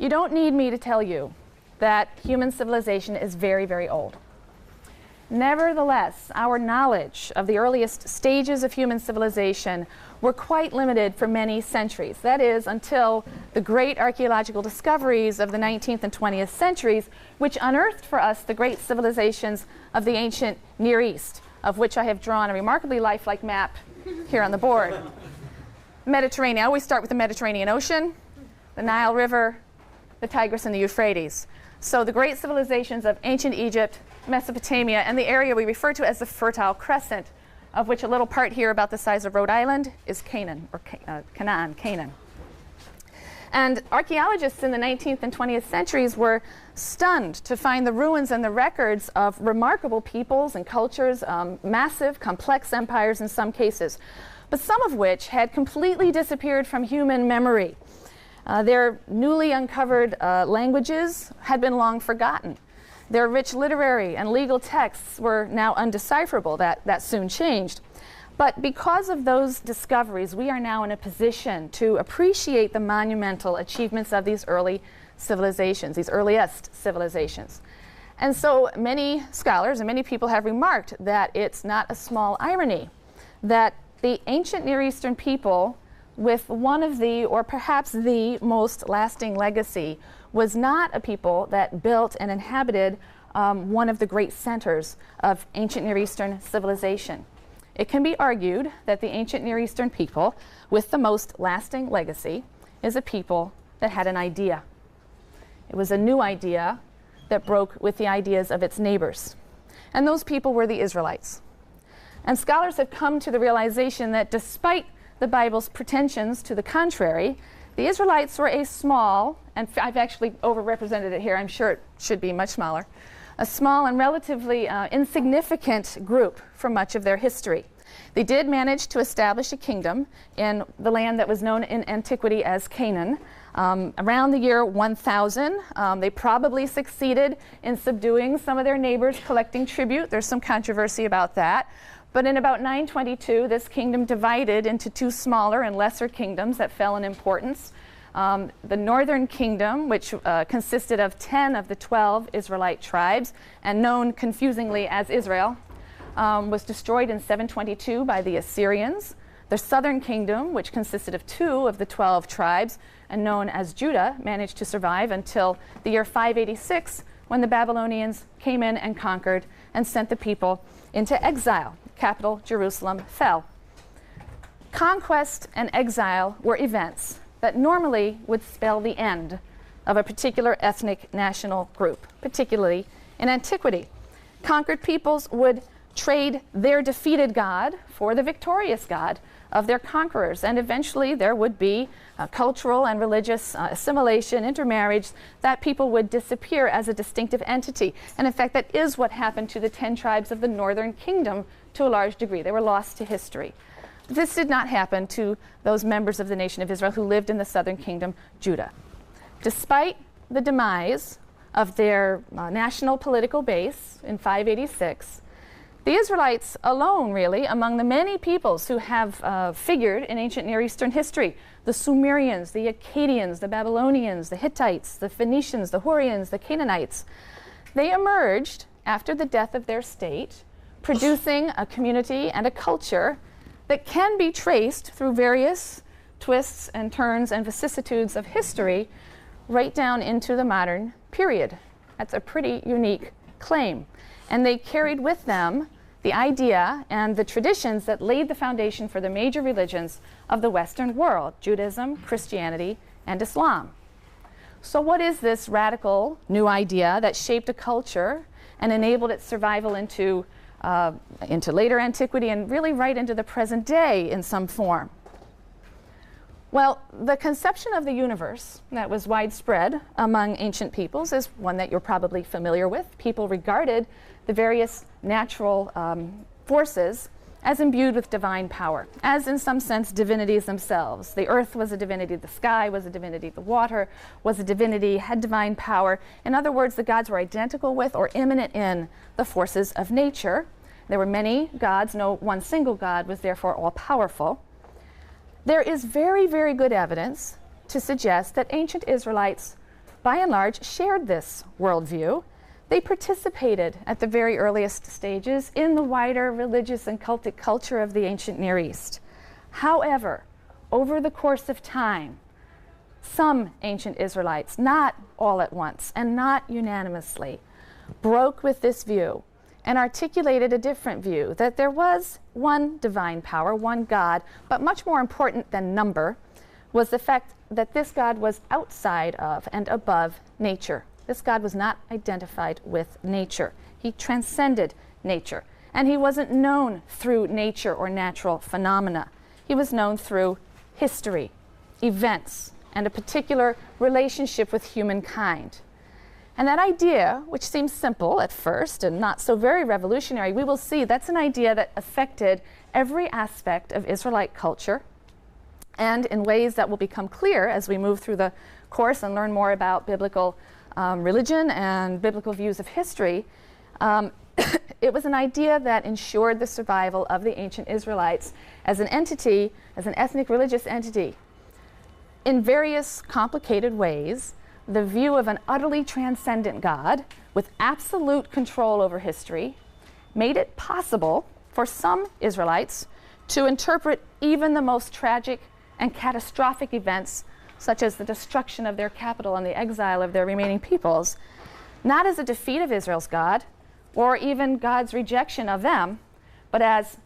You don't need me to tell you that human civilization is very, very old. Nevertheless, our knowledge of the earliest stages of human civilization were quite limited for many centuries. That is, until the great archaeological discoveries of the 19th and 20th centuries, which unearthed for us the great civilizations of the ancient Near East, of which I have drawn a remarkably lifelike map here on the board. Mediterranean. I always start with the Mediterranean Ocean, the Nile River, the Tigris, and the Euphrates. So the great civilizations of ancient Egypt, Mesopotamia, and the area we refer to as the Fertile Crescent, of which a little part here about the size of Rhode Island is Canaan, or Canaan. And archaeologists in the 19th and 20th centuries were stunned to find the ruins and the records of remarkable peoples and cultures, massive, complex empires in some cases, but some of which had completely disappeared from human memory. Their newly uncovered languages had been long forgotten. Their rich literary and legal texts were now undecipherable. That soon changed. But because of those discoveries, we are now in a position to appreciate the monumental achievements of these early civilizations, these earliest civilizations. And so many scholars and many people have remarked that it's not a small irony that the ancient Near Eastern people, with one of the, or perhaps the most lasting legacy, was not a people that built and inhabited one of the great centers of ancient Near Eastern civilization. It can be argued that the ancient Near Eastern people with the most lasting legacy is a people that had an idea. It was a new idea that broke with the ideas of its neighbors. And those people were the Israelites. And scholars have come to the realization that despite the Bible's pretensions to the contrary, the Israelites were a small, and I've actually overrepresented it here, I'm sure it should be much smaller, a small and relatively insignificant group for much of their history. They did manage to establish a kingdom in the land that was known in antiquity as Canaan. Around the year 1000, they probably succeeded in subduing some of their neighbors, collecting tribute. There's some controversy about that. But in about 922, this kingdom divided into two smaller and lesser kingdoms that fell in importance. The northern kingdom, which consisted of 10 of the 12 Israelite tribes, and known confusingly as Israel, was destroyed in 722 by the Assyrians. The southern kingdom, which consisted of 2 of the 12 tribes, and known as Judah, managed to survive until the year 586, when the Babylonians came in and conquered and sent the people into exile. Capital Jerusalem fell. Conquest and exile were events that normally would spell the end of a particular ethnic national group, particularly in antiquity. Conquered peoples would trade their defeated God for the victorious God of their conquerors, and eventually there would be cultural and religious assimilation, intermarriage, that people would disappear as a distinctive entity. And in fact, that is what happened to the 10 tribes of the northern kingdom to a large degree. They were lost to history. This did not happen to those members of the nation of Israel who lived in the southern kingdom, Judah. Despite the demise of their national political base in 586, the Israelites alone, really, among the many peoples who have figured in ancient Near Eastern history, the Sumerians, the Akkadians, the Babylonians, the Hittites, the Phoenicians, the Hurrians, the Canaanites, they emerged after the death of their state, producing a community and a culture that can be traced through various twists and turns and vicissitudes of history right down into the modern period. That's a pretty unique claim. And they carried with them the idea and the traditions that laid the foundation for the major religions of the Western world: Judaism, Christianity, and Islam. So what is this radical new idea that shaped a culture and enabled its survival into later antiquity and really right into the present day in some form? Well, the conception of the universe that was widespread among ancient peoples is one that you're probably familiar with. People regarded the various natural forces as imbued with divine power, as in some sense divinities themselves. The earth was a divinity, the sky was a divinity, the water was a divinity, had divine power. In other words, the gods were identical with or immanent in the forces of nature. There were many gods, no one single god was therefore all-powerful. There is very, very good evidence to suggest that ancient Israelites by and large, shared this worldview. They participated at the very earliest stages in the wider religious and cultic culture of the ancient Near East. However, over the course of time, some ancient Israelites, not all at once and not unanimously, broke with this view and articulated a different view, that there was one divine power, one God, but much more important than number was the fact that this God was outside of and above nature. This God was not identified with nature. He transcended nature. And he wasn't known through nature or natural phenomena. He was known through history, events, and a particular relationship with humankind. And that idea, which seems simple at first and not so very revolutionary, we will see that's an idea that affected every aspect of Israelite culture, and in ways that will become clear as we move through the course and learn more about biblical religion and biblical views of history. It was an idea that ensured the survival of the ancient Israelites as an entity, as an ethnic religious entity. In various complicated ways, the view of an utterly transcendent God with absolute control over history made it possible for some Israelites to interpret even the most tragic and catastrophic events, such as the destruction of their capital and the exile of their remaining peoples, not as a defeat of Israel's God, or even God's rejection of them, but as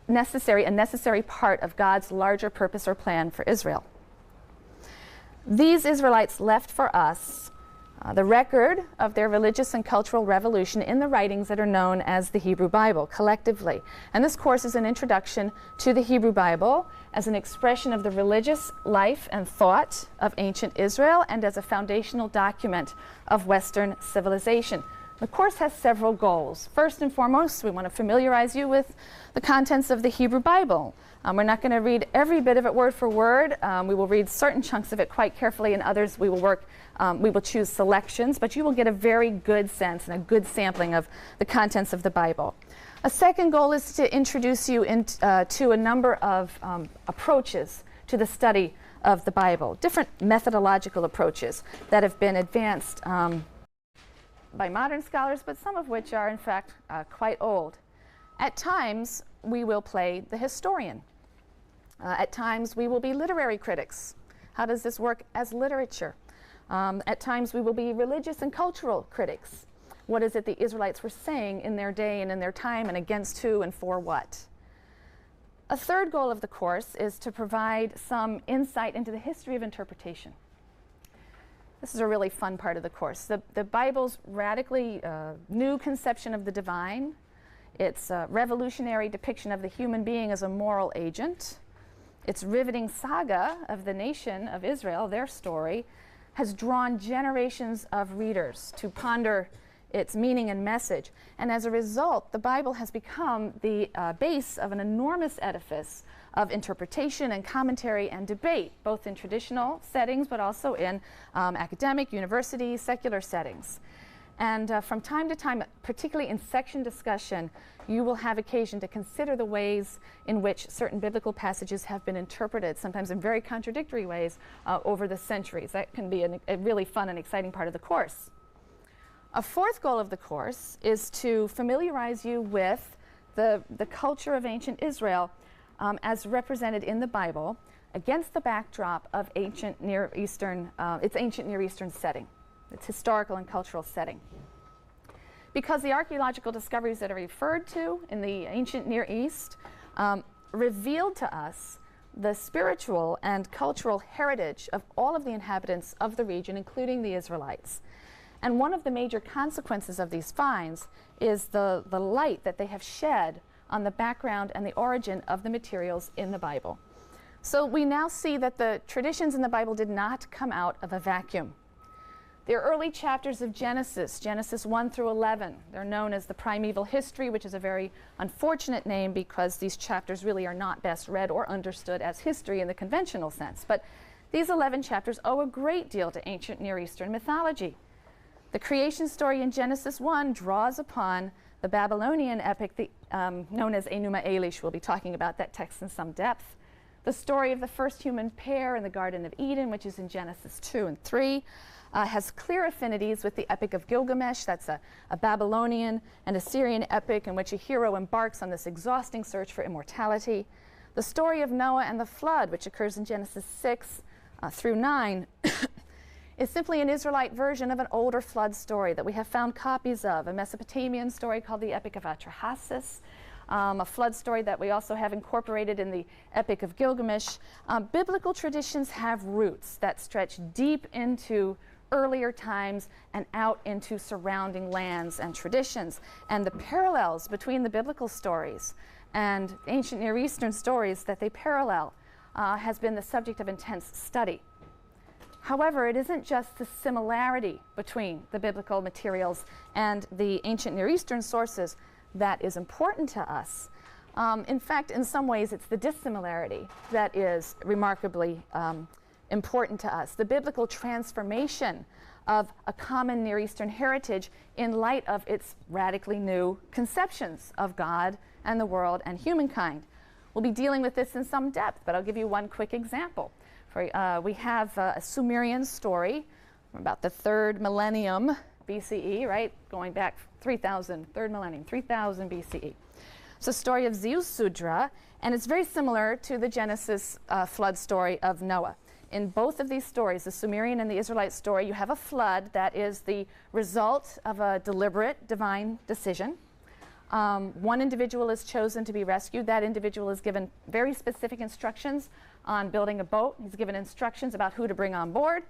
a necessary part of God's larger purpose or plan for Israel. These Israelites left for us the record of their religious and cultural revolution in the writings that are known as the Hebrew Bible, collectively. And this course is an introduction to the Hebrew Bible as an expression of the religious life and thought of ancient Israel and as a foundational document of Western civilization. The course has several goals. First and foremost, we want to familiarize you with the contents of the Hebrew Bible. We're not going to read every bit of it word for word. We will read certain chunks of it quite carefully, and others we will choose selections, but you will get a very good sense and a good sampling of the contents of the Bible. A second goal is to introduce you to a number of approaches to the study of the Bible, different methodological approaches that have been advanced by modern scholars, but some of which are in fact quite old. At times, we will play the historian. At times, we will be literary critics. How does this work as literature? At times, we will be religious and cultural critics. What is it the Israelites were saying in their day and in their time, and against who and for what? A third goal of the course is to provide some insight into the history of interpretation. This is a really fun part of the course. The Bible's radically new conception of the divine, its revolutionary depiction of the human being as a moral agent, its riveting saga of the nation of Israel, their story, has drawn generations of readers to ponder its meaning and message. And as a result, the Bible has become the base of an enormous edifice of interpretation and commentary and debate, both in traditional settings, but also in academic, university, secular settings. And from time to time, particularly in section discussion, you will have occasion to consider the ways in which certain biblical passages have been interpreted, sometimes in very contradictory ways, over the centuries. That can be a really fun and exciting part of the course. A fourth goal of the course is to familiarize you with the culture of ancient Israel as represented in the Bible against the backdrop of its ancient Near Eastern setting, its historical and cultural setting. Because the archaeological discoveries that are referred to in the ancient Near East revealed to us the spiritual and cultural heritage of all of the inhabitants of the region, including the Israelites. And one of the major consequences of these finds is the light that they have shed on the background and the origin of the materials in the Bible. So we now see that the traditions in the Bible did not come out of a vacuum. The early chapters of Genesis, Genesis 1 through 11, they're known as the primeval history, which is a very unfortunate name because these chapters really are not best read or understood as history in the conventional sense. But these 11 chapters owe a great deal to ancient Near Eastern mythology. The creation story in Genesis 1 draws upon the Babylonian epic known as Enuma Elish. We'll be talking about that text in some depth. The story of the first human pair in the Garden of Eden, which is in Genesis 2 and 3. has clear affinities with the Epic of Gilgamesh. That's a Babylonian and Assyrian epic in which a hero embarks on this exhausting search for immortality. The story of Noah and the flood, which occurs in Genesis 6 through 9, is simply an Israelite version of an older flood story that we have found copies of, a Mesopotamian story called the Epic of Atrahasis, a flood story that we also have incorporated in the Epic of Gilgamesh. Biblical traditions have roots that stretch deep into earlier times and out into surrounding lands and traditions. And the parallels between the biblical stories and ancient Near Eastern stories that they parallel has been the subject of intense study. However, it isn't just the similarity between the biblical materials and the ancient Near Eastern sources that is important to us. In fact, in some ways, it's the dissimilarity that is remarkably important to us. The biblical transformation of a common Near Eastern heritage in light of its radically new conceptions of God and the world and humankind. We'll be dealing with this in some depth, but I'll give you one quick example. We have a Sumerian story from about the 3rd millennium BCE, right? Going back 3,000, 3rd millennium, 3000 BCE. It's a story of Ziusudra, and it's very similar to the Genesis flood story of Noah. In both of these stories, the Sumerian and the Israelite story, you have a flood that is the result of a deliberate divine decision. One individual is chosen to be rescued. That individual is given very specific instructions on building a boat. He's given instructions about who to bring on board.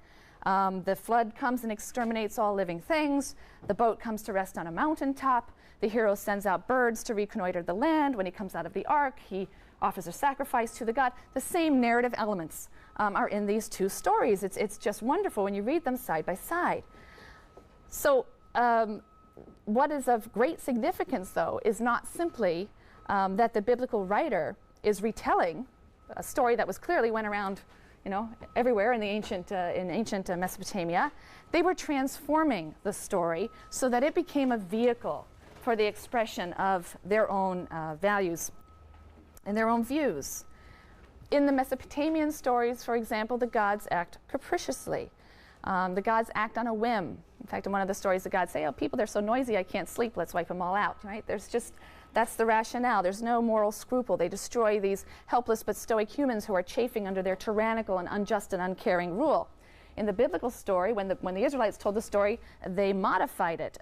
The flood comes and exterminates all living things. The boat comes to rest on a mountaintop. The hero sends out birds to reconnoiter the land. When he comes out of the ark, he offers a sacrifice to the god. The same narrative elements are in these two stories. It's just wonderful when you read them side by side. So what is of great significance, though, is not simply that the biblical writer is retelling a story that was clearly went around, everywhere in the ancient Mesopotamia. They were transforming the story so that it became a vehicle for the expression of their own values and their own views. In the Mesopotamian stories, for example, the gods act capriciously. The gods act on a whim. In fact, in one of the stories, the gods say, "Oh, people, they're so noisy, I can't sleep. Let's wipe them all out." Right? That's the rationale. There's no moral scruple. They destroy these helpless but stoic humans who are chafing under their tyrannical and unjust and uncaring rule. In the biblical story, when the Israelites told the story, they modified it.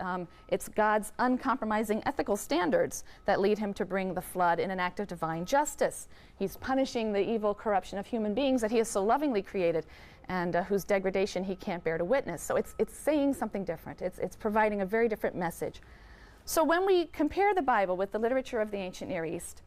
It's God's uncompromising ethical standards that lead him to bring the flood in an act of divine justice. He's punishing the evil corruption of human beings that he has so lovingly created and whose degradation he can't bear to witness. So it's saying something different. It's providing a very different message. So when we compare the Bible with the literature of the ancient Near East,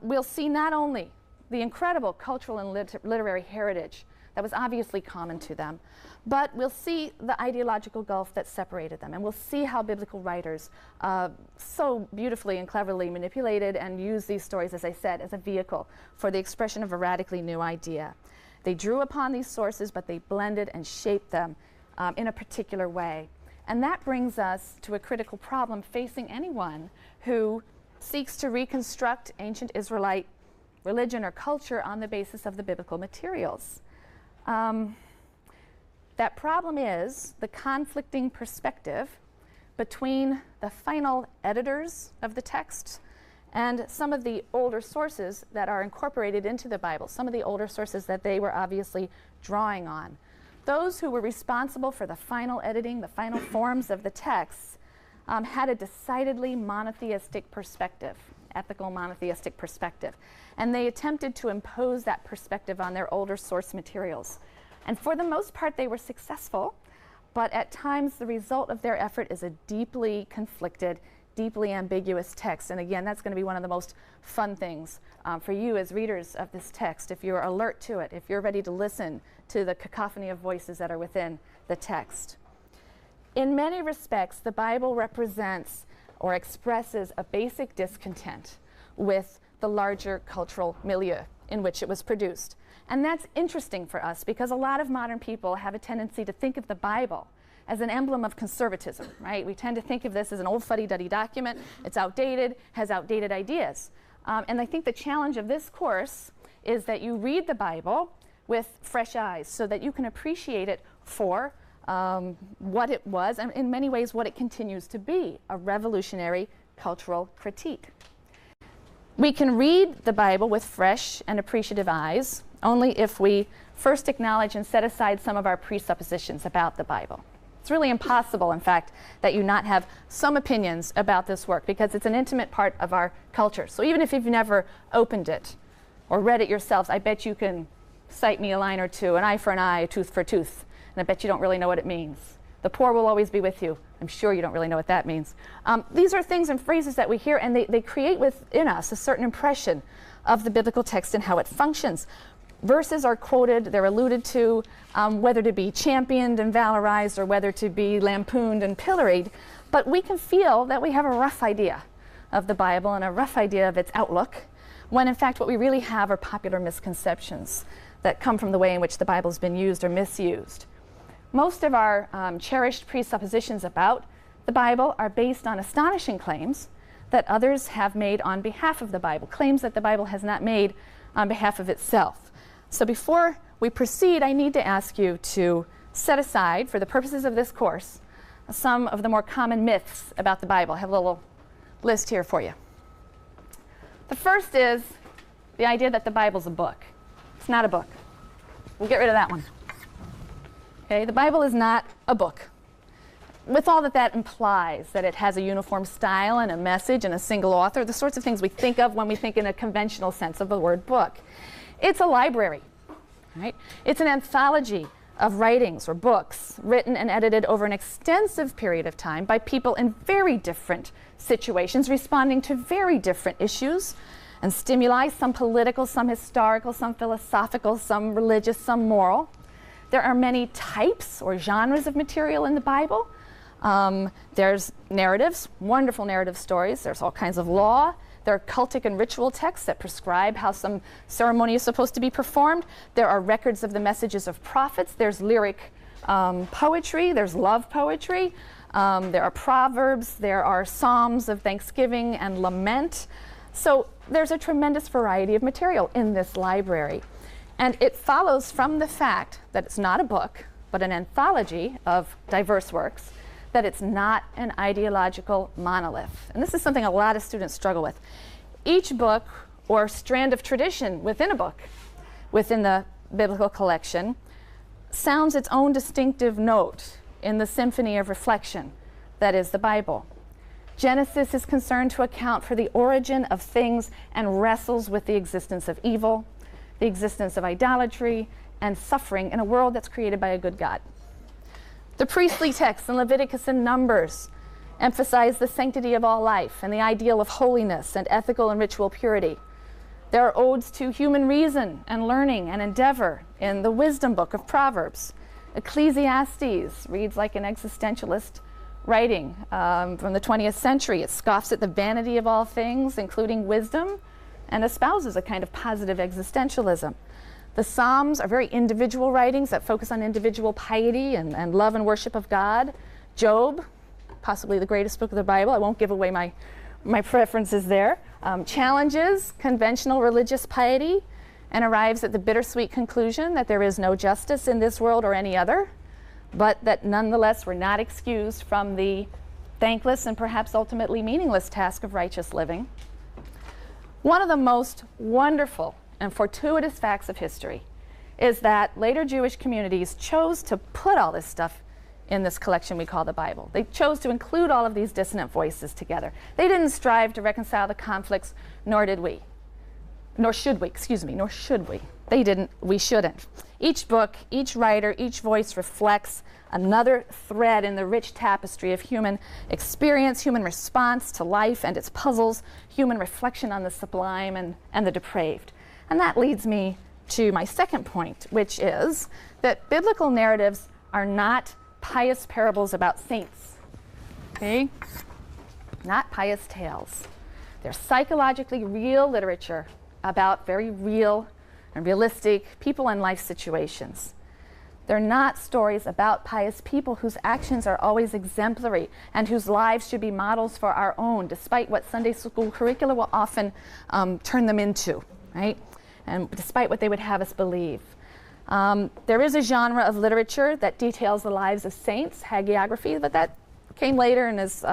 we'll see not only the incredible cultural and literary heritage that was obviously common to them, but we'll see the ideological gulf that separated them, and we'll see how biblical writers so beautifully and cleverly manipulated and used these stories, as I said, as a vehicle for the expression of a radically new idea. They drew upon these sources, but they blended and shaped them in a particular way. And that brings us to a critical problem facing anyone who seeks to reconstruct ancient Israelite religion or culture on the basis of the biblical materials. That problem is the conflicting perspective between the final editors of the text and some of the older sources that are incorporated into the Bible, some of the older sources that they were obviously drawing on. Those who were responsible for the final editing, the final forms of the texts, had a decidedly monotheistic perspective, ethical monotheistic perspective. And they attempted to impose that perspective on their older source materials. And for the most part, they were successful, but at times the result of their effort is a deeply conflicted, deeply ambiguous text. And again, that's going to be one of the most fun things for you as readers of this text, if you're alert to it, if you're ready to listen to the cacophony of voices that are within the text. In many respects, the Bible represents or expresses a basic discontent with the larger cultural milieu in which it was produced. And that's interesting for us because a lot of modern people have a tendency to think of the Bible as an emblem of conservatism, right? We tend to think of this as an old fuddy-duddy document. It's outdated, has outdated ideas. And I think the challenge of this course is that you read the Bible with fresh eyes so that you can appreciate it for what it was, and in many ways what it continues to be, a revolutionary cultural critique. We can read the Bible with fresh and appreciative eyes only if we first acknowledge and set aside some of our presuppositions about the Bible. It's really impossible, in fact, that you not have some opinions about this work, because it's an intimate part of our culture. So even if you've never opened it or read it yourselves, I bet you can cite me a line or two, an eye for an eye, a tooth for a tooth, and I bet you don't really know what it means. The poor will always be with you. I'm sure you don't really know what that means. These are things and phrases that we hear, and they create within us a certain impression of the biblical text and how it functions. Verses are quoted, they're alluded to, whether to be championed and valorized or whether to be lampooned and pilloried, but we can feel that we have a rough idea of the Bible and a rough idea of its outlook, when in fact what we really have are popular misconceptions that come from the way in which the Bible's been used or misused. Most of our cherished presuppositions about the Bible are based on astonishing claims that others have made on behalf of the Bible, claims that the Bible has not made on behalf of itself. So before we proceed, I need to ask you to set aside, for the purposes of this course, some of the more common myths about the Bible. I have a little list here for you. The first is the idea that the Bible's a book. It's not a book. We'll get rid of that one. Okay, the Bible is not a book. With all that implies, that it has a uniform style and a message and a single author, the sorts of things we think of when we think in a conventional sense of the word book. It's a library, right? It's an anthology of writings or books written and edited over an extensive period of time by people in very different situations, responding to very different issues and stimuli, some political, some historical, some philosophical, some religious, some moral. There are many types or genres of material in the Bible. There's narratives, wonderful narrative stories. There's all kinds of law. There are cultic and ritual texts that prescribe how some ceremony is supposed to be performed. There are records of the messages of prophets. There's lyric poetry. There's love poetry. There are proverbs. There are psalms of thanksgiving and lament. So there's a tremendous variety of material in this library. And it follows from the fact that it's not a book, but an anthology of diverse works, that it's not an ideological monolith. And this is something a lot of students struggle with. Each book or strand of tradition within a book, within the biblical collection, sounds its own distinctive note in the symphony of reflection that is the Bible. Genesis is concerned to account for the origin of things and wrestles with the existence of evil, the existence of idolatry, and suffering in a world that's created by a good God. The priestly texts in Leviticus and Numbers emphasize the sanctity of all life and the ideal of holiness and ethical and ritual purity. There are odes to human reason and learning and endeavor in the wisdom book of Proverbs. Ecclesiastes reads like an existentialist writing from the 20th century. It scoffs at the vanity of all things, including wisdom, and espouses a kind of positive existentialism. The Psalms are very individual writings that focus on individual piety and love and worship of God. Job, possibly the greatest book of the Bible. I won't give away my preferences there. Challenges conventional religious piety and arrives at the bittersweet conclusion that there is no justice in this world or any other, but that nonetheless we're not excused from the thankless and perhaps ultimately meaningless task of righteous living. One of the most wonderful and fortuitous facts of history is that later Jewish communities chose to put all this stuff in this collection we call the Bible. They chose to include all of these dissonant voices together. They didn't strive to reconcile the conflicts, nor should we. They didn't, we shouldn't. Each book, each writer, each voice reflects another thread in the rich tapestry of human experience, human response to life and its puzzles, human reflection on the sublime and the depraved. And that leads me to my second point, which is that biblical narratives are not pious parables about saints, okay? Not pious tales. They're psychologically real literature about very real and realistic people and life situations. They're not stories about pious people whose actions are always exemplary and whose lives should be models for our own, despite what Sunday school curricula will often turn them into, right? And despite what they would have us believe. There is a genre of literature that details the lives of saints, hagiography, but that came later and is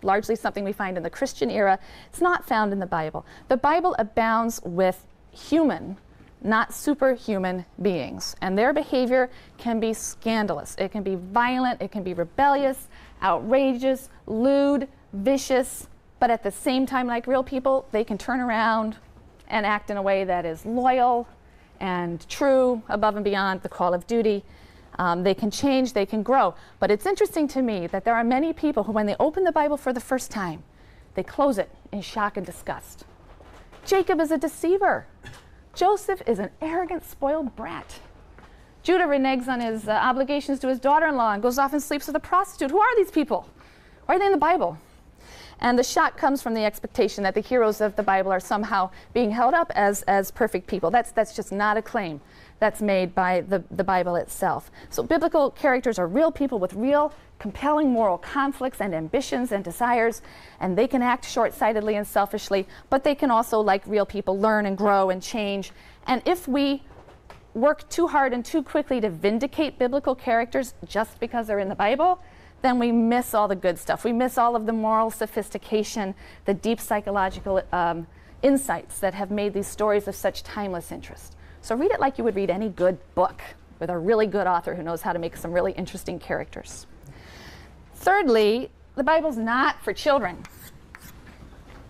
largely something we find in the Christian era. It's not found in the Bible. The Bible abounds with human, not superhuman beings, and their behavior can be scandalous. It can be violent, it can be rebellious, outrageous, lewd, vicious, but at the same time, like real people, they can turn around and act in a way that is loyal and true, above and beyond the call of duty. They can change, they can grow. But it's interesting to me that there are many people who, when they open the Bible for the first time, they close it in shock and disgust. Jacob is a deceiver. Joseph is an arrogant, spoiled brat. Judah reneges on his obligations to his daughter-in-law and goes off and sleeps with a prostitute. Who are these people? Why are they in the Bible? And the shock comes from the expectation that the heroes of the Bible are somehow being held up as perfect people. That's just not a claim that's made by the Bible itself. So biblical characters are real people with real, compelling moral conflicts and ambitions and desires, and they can act short-sightedly and selfishly, but they can also, like real people, learn and grow and change. And if we work too hard and too quickly to vindicate biblical characters just because they're in the Bible, then we miss all the good stuff. We miss all of the moral sophistication, the deep psychological insights that have made these stories of such timeless interest. So read it like you would read any good book with a really good author who knows how to make some really interesting characters. Thirdly, the Bible's not for children.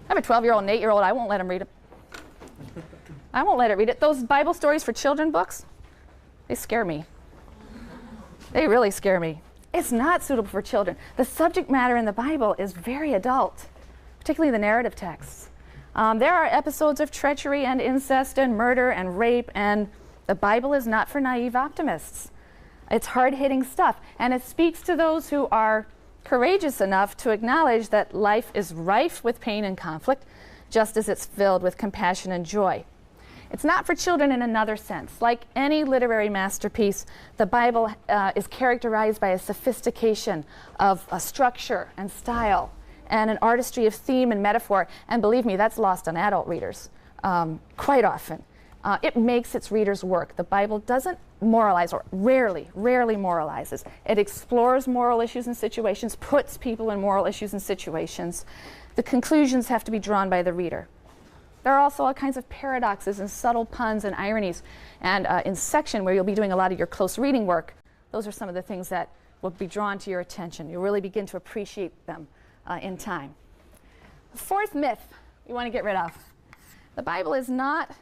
I have a 12-year-old and 8-year-old. I won't let him read it. I won't let it read it. Those Bible stories for children books, they scare me. They really scare me. It's not suitable for children. The subject matter in the Bible is very adult, particularly the narrative texts. There are episodes of treachery and incest and murder and rape, and the Bible is not for naive optimists. It's hard-hitting stuff, and it speaks to those who are courageous enough to acknowledge that life is rife with pain and conflict, just as it's filled with compassion and joy. It's not for children in another sense. Like any literary masterpiece, the Bible is characterized by a sophistication of structure and style and an artistry of theme and metaphor. And believe me, that's lost on adult readers quite often. It makes its readers work. The Bible doesn't moralize, or rarely moralizes. It explores moral issues and situations, puts people in moral issues and situations. The conclusions have to be drawn by the reader. There are also all kinds of paradoxes and subtle puns and ironies. And in section, where you'll be doing a lot of your close reading work, those are some of the things that will be drawn to your attention. You'll really begin to appreciate them in time. The fourth myth you want to get rid of. The Bible is not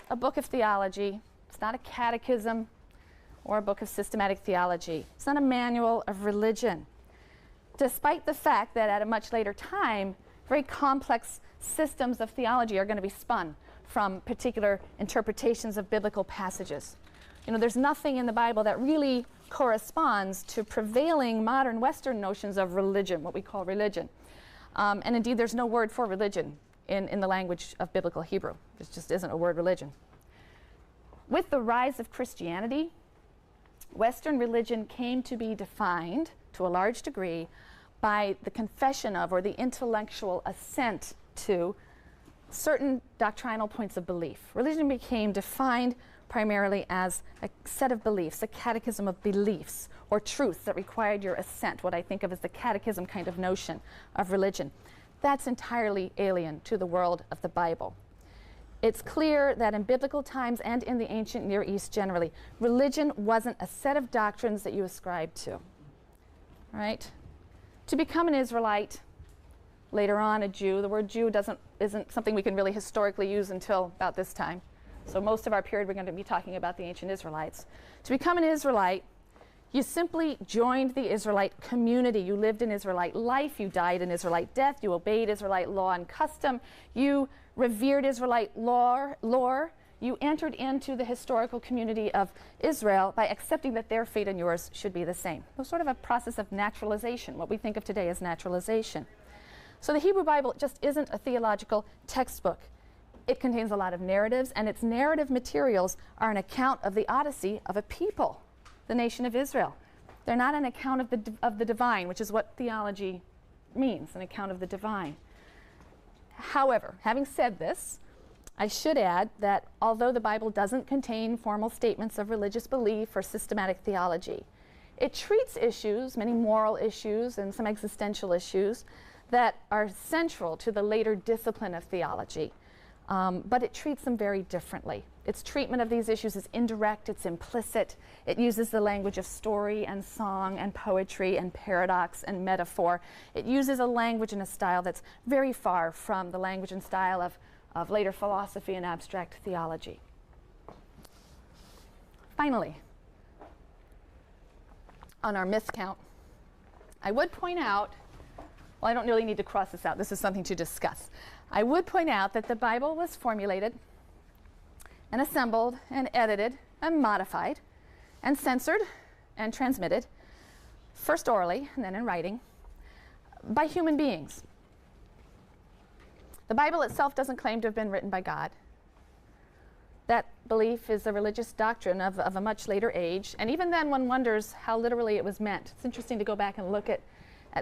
a book of theology. It's not a catechism or a book of systematic theology. It's not a manual of religion. Despite the fact that at a much later time, very complex systems of theology are going to be spun from particular interpretations of biblical passages. You know, there's nothing in the Bible that really corresponds to prevailing modern Western notions of religion, what we call religion. And indeed, there's no word for religion in the language of biblical Hebrew. There just isn't a word religion. With the rise of Christianity, Western religion came to be defined, to a large degree, by the confession of, or the intellectual assent to, certain doctrinal points of belief. Religion became defined primarily as a set of beliefs, a catechism of beliefs or truths that required your assent, what I think of as the catechism kind of notion of religion. That's entirely alien to the world of the Bible. It's clear that in biblical times and in the ancient Near East generally, religion wasn't a set of doctrines that you ascribed to, right? To become an Israelite, later on a Jew, the word Jew isn't something we can really historically use until about this time. So most of our period we're going to be talking about the ancient Israelites. To become an Israelite, you simply joined the Israelite community. You lived in Israelite life, you died in Israelite death, you obeyed Israelite law and custom, you revered Israelite lore, you entered into the historical community of Israel by accepting that their fate and yours should be the same. It was sort of a process of naturalization, what we think of today as naturalization. So the Hebrew Bible just isn't a theological textbook. It contains a lot of narratives, and its narrative materials are an account of the odyssey of a people, the nation of Israel. They're not an account of the divine, which is what theology means, an account of the divine. However, having said this, I should add that although the Bible doesn't contain formal statements of religious belief or systematic theology, it treats issues, many moral issues and some existential issues, that are central to the later discipline of theology. But it treats them very differently. Its treatment of these issues is indirect, it's implicit. It uses the language of story and song and poetry and paradox and metaphor. It uses a language and a style that's very far from the language and style of later philosophy and abstract theology. Finally, on our myth count, I would point out, well, I don't really need to cross this out. This is something to discuss. I would point out that the Bible was formulated and assembled and edited and modified and censored and transmitted, first orally and then in writing, by human beings. The Bible itself doesn't claim to have been written by God. That belief is a religious doctrine of a much later age, and even then one wonders how literally it was meant. It's interesting to go back and look at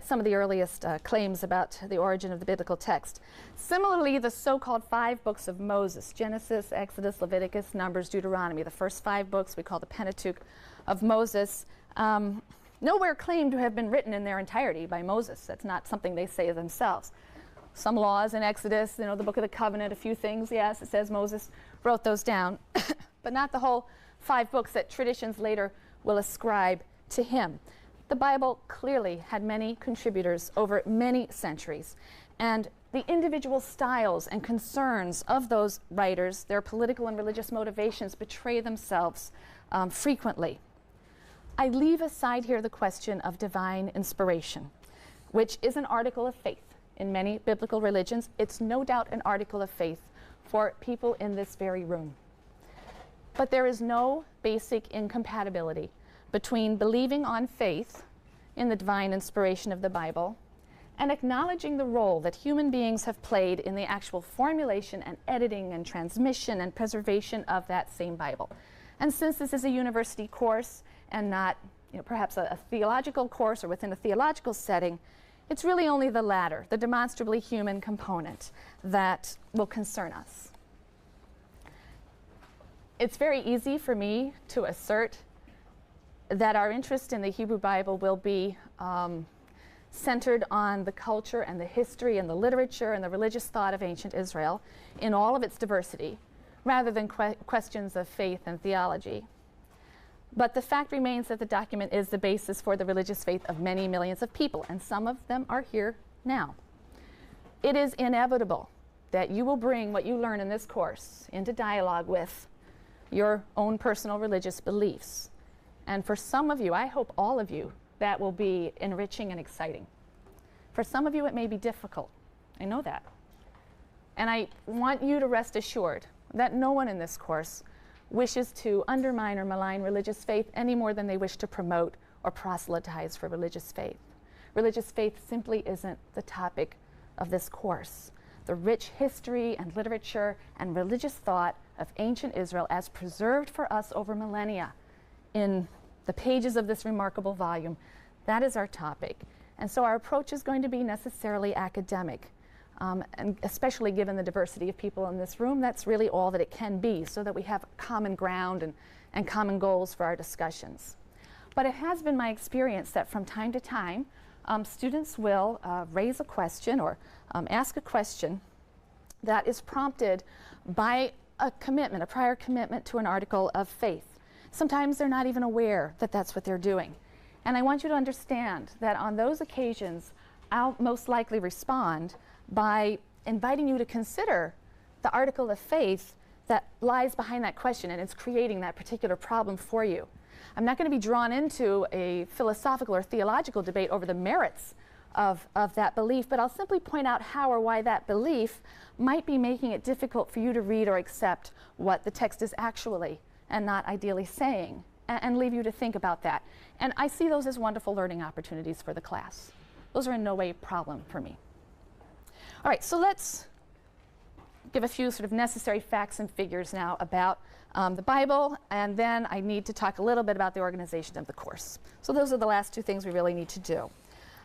some of the earliest claims about the origin of the biblical text. Similarly, the so-called 5 books of Moses, Genesis, Exodus, Leviticus, Numbers, Deuteronomy, the first 5 books we call the Pentateuch of Moses, nowhere claim to have been written in their entirety by Moses. That's not something they say themselves. Some laws in Exodus, the Book of the Covenant, a few things, yes, it says Moses wrote those down, but not the whole 5 books that traditions later will ascribe to him. The Bible clearly had many contributors over many centuries, and the individual styles and concerns of those writers, their political and religious motivations, betray themselves frequently. I leave aside here the question of divine inspiration, which is an article of faith. In many biblical religions, it's no doubt an article of faith for people in this very room. But there is no basic incompatibility between believing on faith in the divine inspiration of the Bible and acknowledging the role that human beings have played in the actual formulation and editing and transmission and preservation of that same Bible. And since this is a university course and not perhaps a theological course or within a theological setting, it's really only the latter, the demonstrably human component, that will concern us. It's very easy for me to assert that our interest in the Hebrew Bible will be centered on the culture and the history and the literature and the religious thought of ancient Israel in all of its diversity, rather than questions of faith and theology. But the fact remains that the document is the basis for the religious faith of many millions of people, and some of them are here now. It is inevitable that you will bring what you learn in this course into dialogue with your own personal religious beliefs. And for some of you, I hope all of you, that will be enriching and exciting. For some of you, it may be difficult. I know that. And I want you to rest assured that no one in this course wishes to undermine or malign religious faith any more than they wish to promote or proselytize for religious faith. Religious faith simply isn't the topic of this course. The rich history and literature and religious thought of ancient Israel as preserved for us over millennia in the pages of this remarkable volume, that is our topic. And so our approach is going to be necessarily academic. And especially given the diversity of people in this room, that's really all that it can be, so that we have common ground and common goals for our discussions. But it has been my experience that from time to time, students will raise a question or ask a question that is prompted by a commitment, a prior commitment to an article of faith. Sometimes they're not even aware that that's what they're doing. And I want you to understand that on those occasions, I'll most likely respond by inviting you to consider the article of faith that lies behind that question, and it's creating that particular problem for you. I'm not going to be drawn into a philosophical or theological debate over the merits of that belief, but I'll simply point out how or why that belief might be making it difficult for you to read or accept what the text is actually and not ideally saying, and leave you to think about that. And I see those as wonderful learning opportunities for the class. Those are in no way a problem for me. All right, so let's give a few sort of necessary facts and figures now about the Bible, and then I need to talk a little bit about the organization of the course. So those are the last 2 things we really need to do.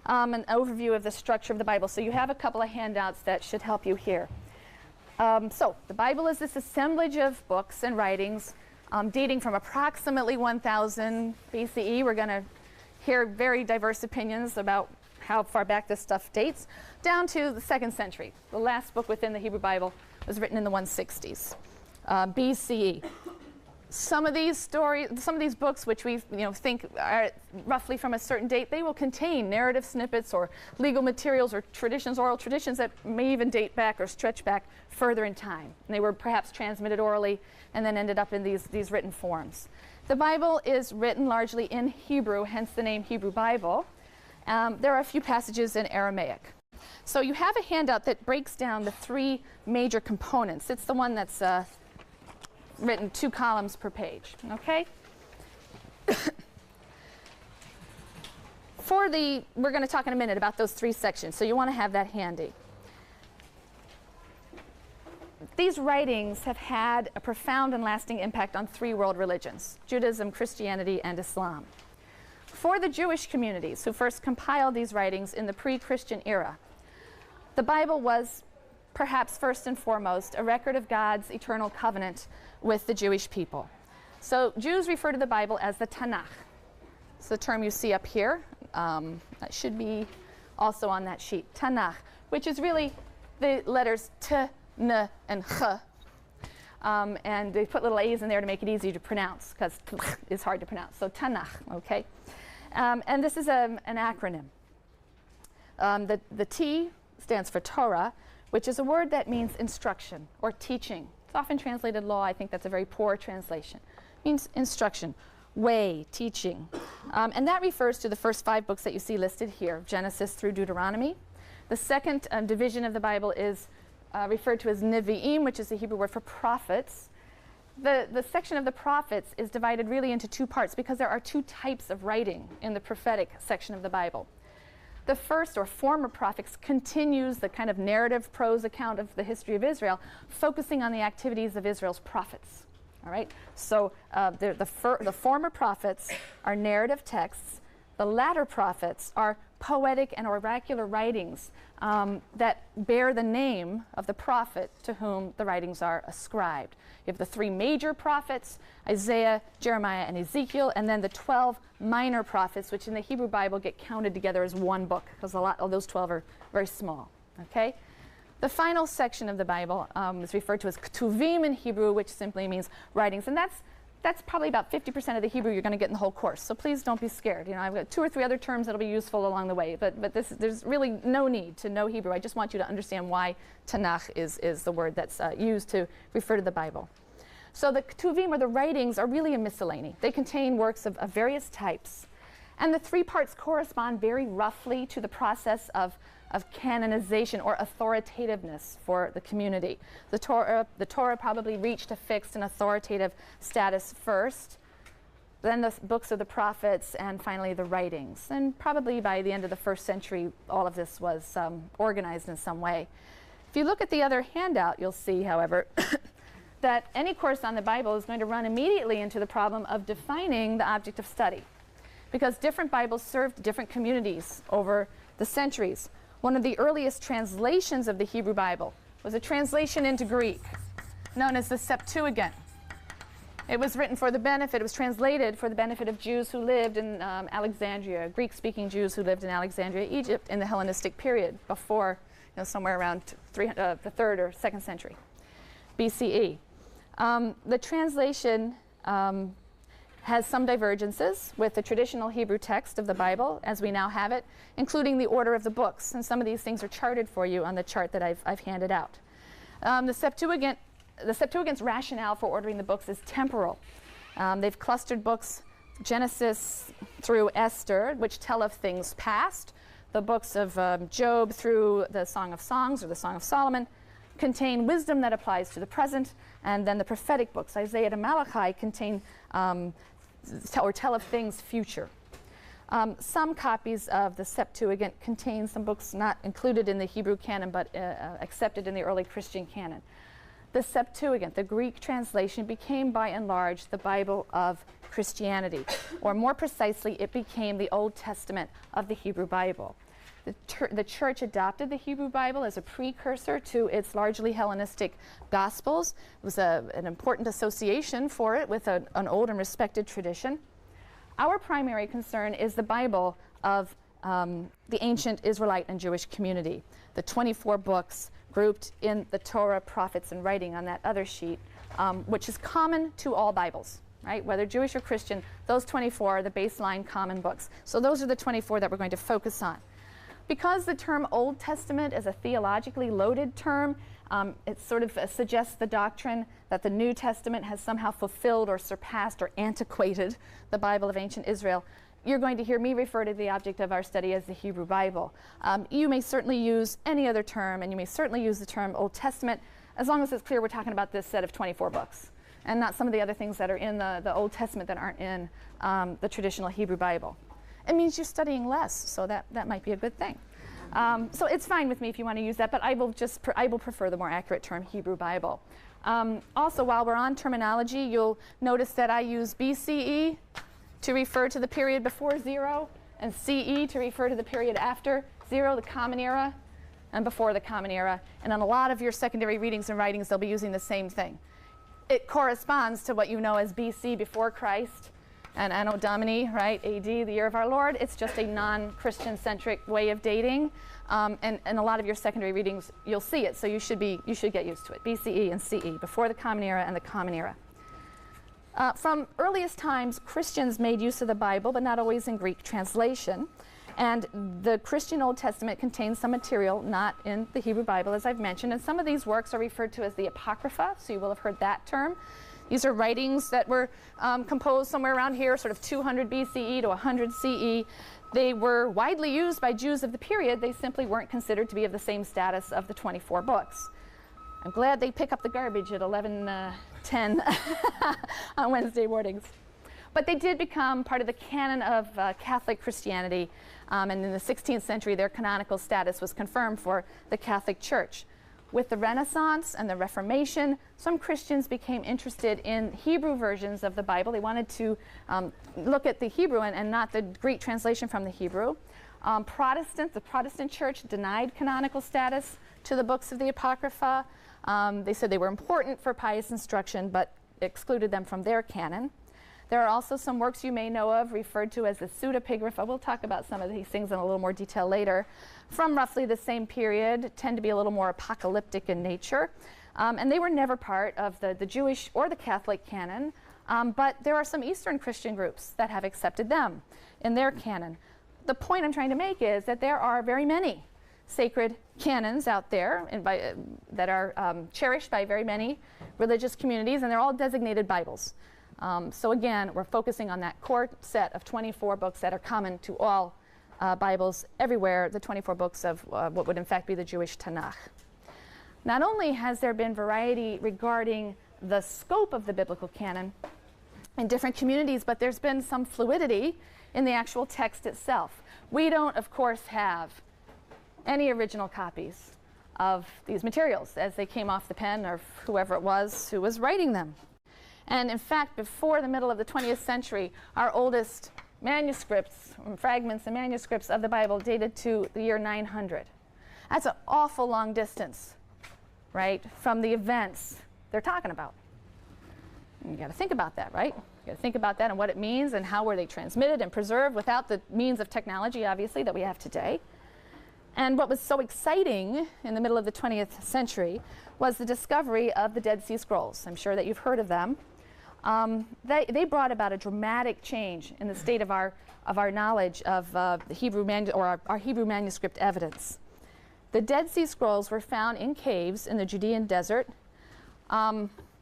An overview of the structure of the Bible. So you have a couple of handouts that should help you here. So the Bible is this assemblage of books and writings dating from approximately 1000 BCE. We're going to hear very diverse opinions about how far back this stuff dates, down to the 2nd century. The last book within the Hebrew Bible was written in the 160s BCE. Some of these books, which we think are roughly from a certain date, they will contain narrative snippets or legal materials or traditions, oral traditions that may even date back or stretch back further in time. And they were perhaps transmitted orally and then ended up in these written forms. The Bible is written largely in Hebrew, hence the name Hebrew Bible. There are a few passages in Aramaic. So you have a handout that breaks down the 3 major components. It's the one that's written 2 columns per page, okay? We're going to talk in a minute about those 3 sections, so you want to have that handy. These writings have had a profound and lasting impact on 3 world religions: Judaism, Christianity, and Islam. For the Jewish communities who first compiled these writings in the pre-Christian era, the Bible was perhaps first and foremost a record of God's eternal covenant with the Jewish people. So Jews refer to the Bible as the Tanakh. It's the term you see up here. That should be also on that sheet. Tanakh, which is really the letters T, N, and Ch. And they put little A's in there to make it easy to pronounce, because it's hard to pronounce. So Tanakh, okay? And this is an acronym. The T stands for Torah, which is a word that means instruction or teaching. It's often translated law. I think that's a very poor translation. It means instruction, way, teaching. And that refers to the first 5 books that you see listed here, Genesis through Deuteronomy. The second division of the Bible is referred to as Nevi'im, which is the Hebrew word for prophets. The section of the prophets is divided really into 2 parts because there are 2 types of writing in the prophetic section of the Bible. The first, or former prophets, continues the kind of narrative prose account of the history of Israel, focusing on the activities of Israel's prophets. All right? So the former prophets are narrative texts. The latter prophets are poetic and oracular writings that bear the name of the prophet to whom the writings are ascribed. You have the 3 major prophets, Isaiah, Jeremiah, and Ezekiel, and then the 12 minor prophets, which in the Hebrew Bible get counted together as one book, because a lot of those 12 are very small. Okay? The final section of the Bible is referred to as Ketuvim in Hebrew, which simply means writings, and that's probably about 50% of the Hebrew you're going to get in the whole course. So please don't be scared. I've got 2 or 3 other terms that'll be useful along the way, but there's really no need to know Hebrew. I just want you to understand why Tanakh is the word that's used to refer to the Bible. So the Ketuvim, or the writings, are really a miscellany. They contain works of various types. And the 3 parts correspond very roughly to the process of canonization or authoritativeness for the community. The Torah probably reached a fixed and authoritative status first, then the books of the prophets, and finally the writings. And probably by the end of the 1st century, all of this was organized in some way. If you look at the other handout, you'll see, however, that any course on the Bible is going to run immediately into the problem of defining the object of study, because different Bibles served different communities over the centuries. One of the earliest translations of the Hebrew Bible was a translation into Greek, known as the Septuagint. It was written for the benefit, it was translated for the benefit of Jews who lived in Alexandria, Greek-speaking Jews who lived in Alexandria, Egypt, in the Hellenistic period, before, somewhere around the 3rd or 2nd century BCE. The translation has some divergences with the traditional Hebrew text of the Bible as we now have it, including the order of the books. And some of these things are charted for you on the chart that I've handed out. The Septuagint's rationale for ordering the books is temporal. They've clustered books, Genesis through Esther, which tell of things past. The books of Job through the Song of Songs or the Song of Solomon contain wisdom that applies to the present. And then the prophetic books, Isaiah to Malachi, contain or tell of things future. Some copies of the Septuagint contain some books not included in the Hebrew canon but accepted in the early Christian canon. The Septuagint, the Greek translation, became by and large the Bible of Christianity, or more precisely, it became the Old Testament of the Hebrew Bible. The church adopted the Hebrew Bible as a precursor to its largely Hellenistic Gospels. It was an important association for it with an old and respected tradition. Our primary concern is the Bible of the ancient Israelite and Jewish community, the 24 books grouped in the Torah, prophets, and writing on that other sheet, which is common to all Bibles, right? Whether Jewish or Christian, those 24 are the baseline common books. So those are the 24 that we're going to focus on. Because the term Old Testament is a theologically loaded term, it sort of suggests the doctrine that the New Testament has somehow fulfilled or surpassed or antiquated the Bible of ancient Israel. You're going to hear me refer to the object of our study as the Hebrew Bible. You may certainly use any other term, and you may certainly use the term Old Testament, as long as it's clear we're talking about this set of 24 books, and not some of the other things that are in the Old Testament that aren't in the traditional Hebrew Bible. It means you're studying less, so that might be a good thing. So it's fine with me if you want to use that, but I will prefer the more accurate term Hebrew Bible. Also, while we're on terminology, you'll notice that I use BCE to refer to the period before 0, and CE to refer to the period after 0, the Common Era, and before the Common Era. And on a lot of your secondary readings and writings, they'll be using the same thing. It corresponds to what you know as BC, before Christ, and Anno Domini, right, AD, the year of our Lord. It's just a non-Christian centric way of dating, and a lot of your secondary readings, you'll see it, so you should get used to it. BCE and CE, before the Common Era and the Common Era. From earliest times, Christians made use of the Bible, but not always in Greek translation. And the Christian Old Testament contains some material not in the Hebrew Bible, as I've mentioned, and some of these works are referred to as the Apocrypha, so you will have heard that term. These are writings that were composed somewhere around here, sort of 200 BCE to 100 CE. They were widely used by Jews of the period. They simply weren't considered to be of the same status of the 24 books. I'm glad they pick up the garbage at 11:10 on Wednesday mornings. But they did become part of the canon of Catholic Christianity, and in the 16th century their canonical status was confirmed for the Catholic Church. With the Renaissance and the Reformation, some Christians became interested in Hebrew versions of the Bible. They wanted to look at the Hebrew and not the Greek translation from the Hebrew. The Protestant Church denied canonical status to the books of the Apocrypha. They said they were important for pious instruction, but excluded them from their canon. There are also some works you may know of referred to as the pseudepigrapha. We'll talk about some of these things in a little more detail later. From roughly the same period, tend to be a little more apocalyptic in nature. And they were never part of the Jewish or the Catholic canon, but there are some Eastern Christian groups that have accepted them in their canon. The point I'm trying to make is that there are very many sacred canons out there that are cherished by very many religious communities, and they're all designated Bibles. So again, we're focusing on that core set of 24 books that are common to all Bibles everywhere, the 24 books of what would in fact be the Jewish Tanakh. Not only has there been variety regarding the scope of the biblical canon in different communities, but there's been some fluidity in the actual text itself. We don't, of course, have any original copies of these materials as they came off the pen of whoever it was who was writing them. And in fact, before the middle of the 20th century, our oldest manuscripts, fragments and manuscripts of the Bible dated to the year 900. That's an awful long distance, right, from the events they're talking about. And you got to think about that, right? You got to think about that and what it means and how were they transmitted and preserved without the means of technology, obviously, that we have today. And what was so exciting in the middle of the 20th century was the discovery of the Dead Sea Scrolls. I'm sure that you've heard of them. They brought about a dramatic change in the state of our knowledge of the Hebrew our Hebrew manuscript evidence. The Dead Sea Scrolls were found in caves in the Judean desert.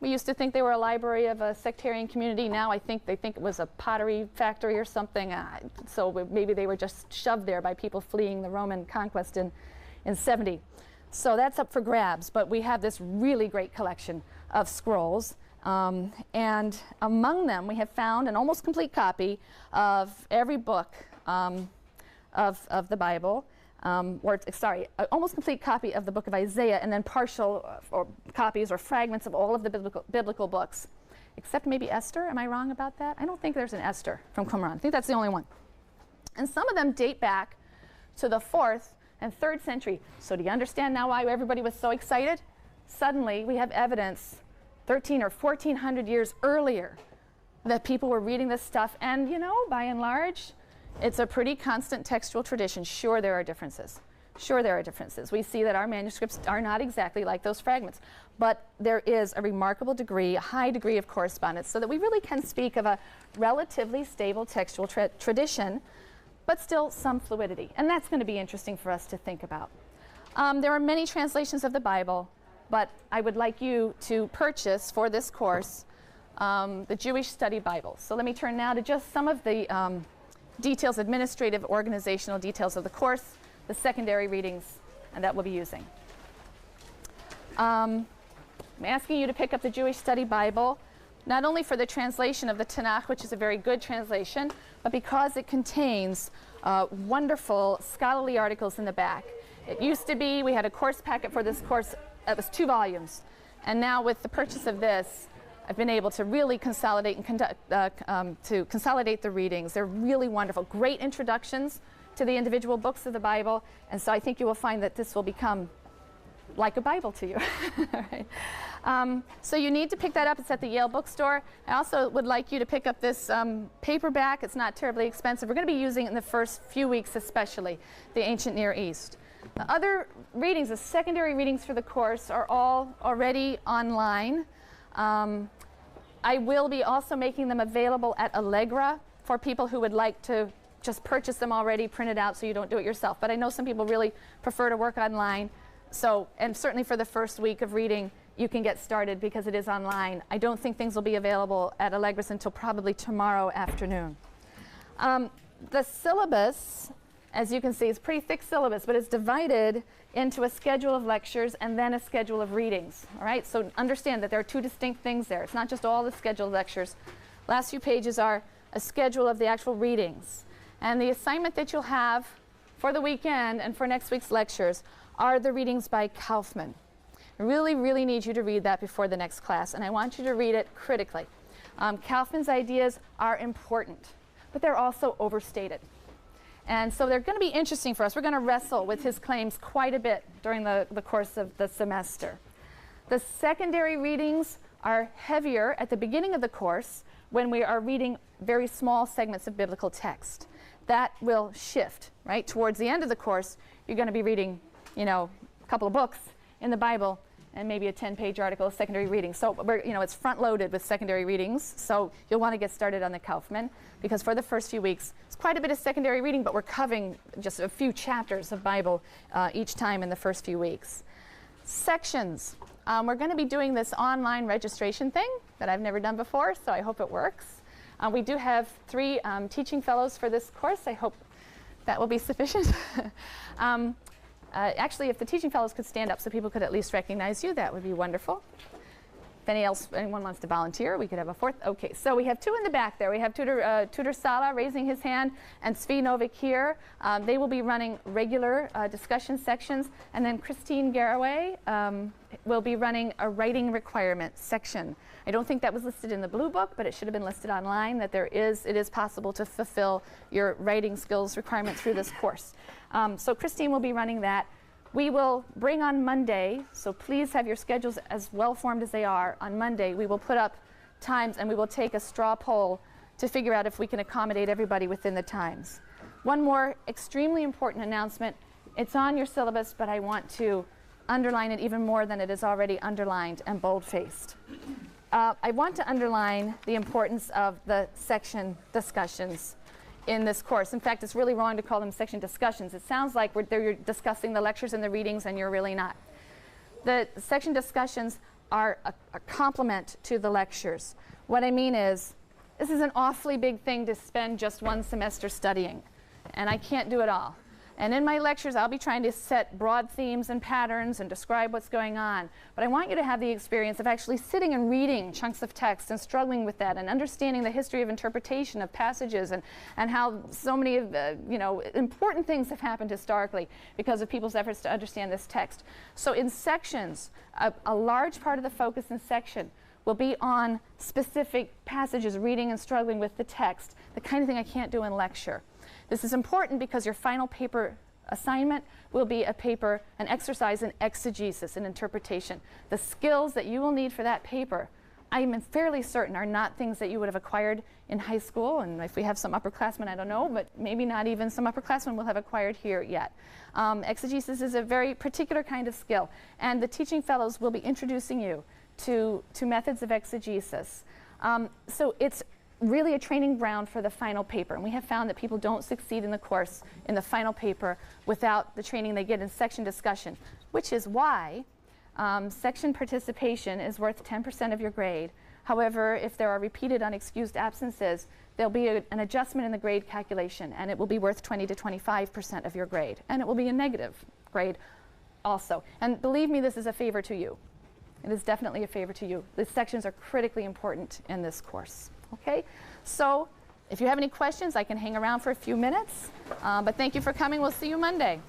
We used to think they were a library of a sectarian community. Now I think they think it was a pottery factory or something. So maybe they were just shoved there by people fleeing the Roman conquest in 70. So that's up for grabs. But we have this really great collection of scrolls. And among them, we have found an almost complete copy of every book of the Bible. Almost complete copy of the book of Isaiah, and then partial or copies or fragments of all of the biblical books, except maybe Esther. Am I wrong about that? I don't think there's an Esther from Qumran. I think that's the only one. And some of them date back to the 4th and 3rd century. So do you understand now why everybody was so excited? Suddenly we have evidence 13 or 1400 years earlier that people were reading this stuff, and you know, by and large, it's a pretty constant textual tradition. Sure, there are differences. Sure, there are differences. We see that our manuscripts are not exactly like those fragments, but there is a remarkable degree, a high degree of correspondence, so that we really can speak of a relatively stable textual tradition, but still some fluidity. And that's going to be interesting for us to think about. There are many translations of the Bible, but I would like you to purchase for this course the Jewish Study Bible. So let me turn now to just some of the details, administrative, organizational details of the course, the secondary readings, and that we'll be using. I'm asking you to pick up the Jewish Study Bible, not only for the translation of the Tanakh, which is a very good translation, but because it contains wonderful scholarly articles in the back. It used to be, we had a course packet for this course that was 2 volumes, and now with the purchase of this, I've been able to really consolidate and consolidate the readings. They're really wonderful, great introductions to the individual books of the Bible, and so I think you will find that this will become like a Bible to you. Right. So you need to pick that up. It's at the Yale bookstore. I also would like you to pick up this paperback. It's not terribly expensive. We're going to be using it in the first few weeks, especially the Ancient Near East. The other readings, the secondary readings for the course, are all already online. I will be also making them available at Allegra for people who would like to just purchase them already printed out so you don't do it yourself. But I know some people really prefer to work online. So, and certainly for the first week of reading, you can get started because it is online. I don't think things will be available at Allegra's until probably tomorrow afternoon. The syllabus, as you can see, is a pretty thick syllabus, but it's divided into a schedule of lectures and then a schedule of readings. All right, so understand that there are 2 distinct things there. It's not just all the scheduled lectures. Last few pages are a schedule of the actual readings. And the assignment that you'll have for the weekend and for next week's lectures are the readings by Kaufman. I really, really need you to read that before the next class, and I want you to read it critically. Kaufman's ideas are important, but they're also overstated. And so they're going to be interesting for us. We're going to wrestle with his claims quite a bit during the course of the semester. The secondary readings are heavier at the beginning of the course when we are reading very small segments of biblical text. That will shift, right? Towards the end of the course, you're going to be reading, you know, a couple of books in the Bible and maybe a 10-page article of secondary reading. So it's front-loaded with secondary readings. So you'll want to get started on the Kaufman, because for the first few weeks, it's quite a bit of secondary reading, but we're covering just a few chapters of Bible each time in the first few weeks. Sections. We're going to be doing this online registration thing that I've never done before, so I hope it works. We do have 3 teaching fellows for this course. I hope that will be sufficient. Actually, if the teaching fellows could stand up so people could at least recognize you, that would be wonderful. If anyone wants to volunteer, we could have a 4th. Okay, so we have 2 in the back there. We have Tudor Sala raising his hand and Svi Novik here. They will be running regular discussion sections. And then Christine Garraway will be running a writing requirement section. I don't think that was listed in the Blue Book, but it should have been listed online, that it is possible to fulfill your writing skills requirement through this course. So Christine will be running that. We will bring on Monday, so please have your schedules as well formed as they are. On Monday, we will put up times and we will take a straw poll to figure out if we can accommodate everybody within the times. One more extremely important announcement. It's on your syllabus, but I want to underline it even more than it is already underlined and bold-faced. I want to underline the importance of the section discussions in this course. In fact, it's really wrong to call them section discussions. It sounds like you're discussing the lectures and the readings, and you're really not. The section discussions are a complement to the lectures. What I mean is, this is an awfully big thing to spend just 1 semester studying, and I can't do it all. And in my lectures, I'll be trying to set broad themes and patterns and describe what's going on. But I want you to have the experience of actually sitting and reading chunks of text and struggling with that and understanding the history of interpretation of passages and how so many of important things have happened historically because of people's efforts to understand this text. So in sections, a large part of the focus in section will be on specific passages, reading and struggling with the text, the kind of thing I can't do in lecture. This is important because your final paper assignment will be a paper, an exercise in exegesis, in interpretation. The skills that you will need for that paper, I'm fairly certain, are not things that you would have acquired in high school, and if we have some upperclassmen, I don't know, but maybe not even some upperclassmen will have acquired here yet. Exegesis is a very particular kind of skill, and the teaching fellows will be introducing you to methods of exegesis. So it's really a training ground for the final paper, and we have found that people don't succeed in the course in the final paper without the training they get in section discussion, which is why section participation is worth 10% of your grade. However, if there are repeated unexcused absences, there'll be an adjustment in the grade calculation, and it will be worth 20 to 25% of your grade, and it will be a negative grade also. And believe me, this is a favor to you. It is definitely a favor to you. The sections are critically important in this course. Okay, so if you have any questions, I can hang around for a few minutes, but thank you for coming. We'll see you Monday.